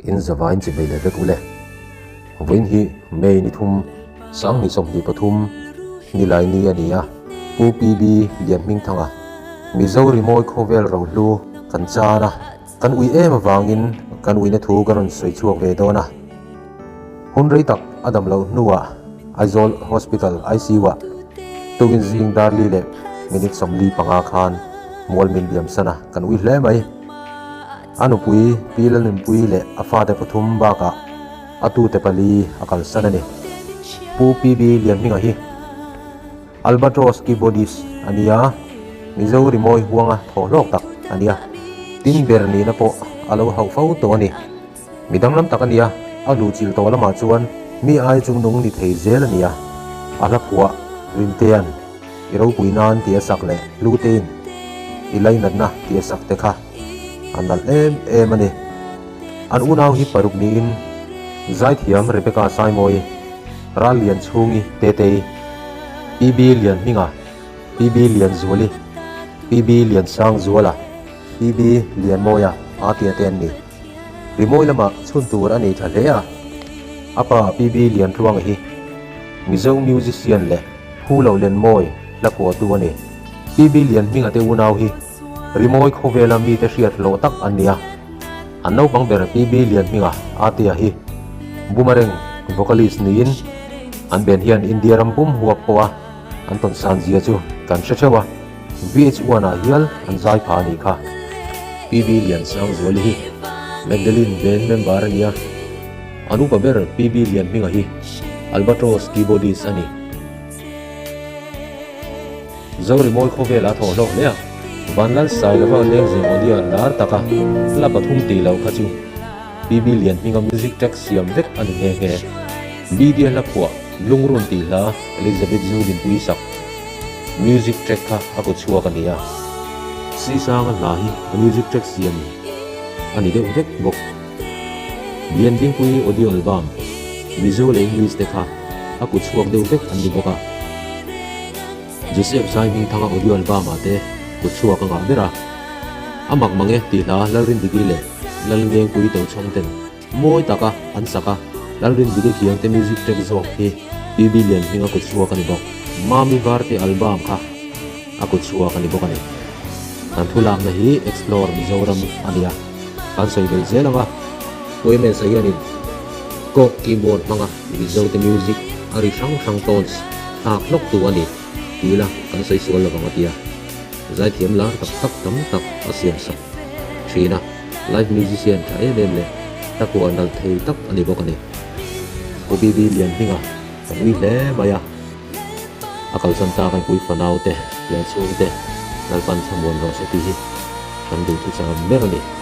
in zavain chi bele vek ule voin hi mei ni thum sang ni som ni pathum ni lai ni ania pu pb lian ming thanga mizo rimoi khovel ro lu kan chana kan ui em awangin kan ui na thu karon soi chuak ve dona hun rei tak adam lo nuwa Aizawl hospital ICU wa tugin zing darli le minute somli panga khan mol min biam sana kan ui hle mai anu pui pilal nin pui le afa te pathum ba ka atu te pali akal sanani pu pb lian minga hi albatros ki bodies ania mizo rimoi huanga tholok tak ania tin berni na po alo hau fau to ani midang lam tak ania alu chil to lama chuan mi ai chung nung ni thei zel ania ala puwa rintean iro puinan tia sak le lutin ilai natna tia sak te kha anal em ani an unaw hi paruk ni in zai thiam rebecca saimoi ralian chungi te pb lian minga pb lian zuali pb lian sang zuala pb lian moya atia ten ni rimoi lama chun tur ani thalea apa pb lian ruang hi mizo musician le hulo len moi la ko tu ani pb lian minga te unaw hi rimoi khovela mi te hriat lo tak ania anno bang ber pb lian minga atia hi bumareng vocalist ni in an ben hian india rampum huak poa anton sanjia chu kan hrechawa vh1 a hial an zai pha ni kha pb lian sang zoli hi magdalene ben member ania anu pa ber pb lian minga hi albatros keyboardist ani zori moi khovela tho lo le banlal sai lava leng jing audio lar taka la pathum ti lo khachu pb lian minga music track siam vek an he media la khwa lungrun ti la elizabeth zulin puisak music track kha ako chua ka nia si sang la hi music track siam ani de vek bok lian ding pui audio album visual english te kha ako chuak de vek an di boka joseph sai ming thanga audio album ate ku chua ka nga bera amak mange ti la lalrin digi le laleng pui to chongten moi taka an saka lalrin digi khiang te music track zo hi pb lian minga ku chua ka ni bok mami varti album kha aku chua ka ni bok ani an thulam na hi explore mizoram ania kan soi bel zelanga poimen sayani ko keyboard manga mizo te music ari sang tones tak lok tu ani tila kan soi sol la bangatia zai thiam la tak tam tak asiam sak thina live musician tha em le taku anal thei tak ani bok ani obb lian hinga wi le maya akal santa kan pui fanau te le chu te nalpan thamon ro se ti hi kan du chu sam merani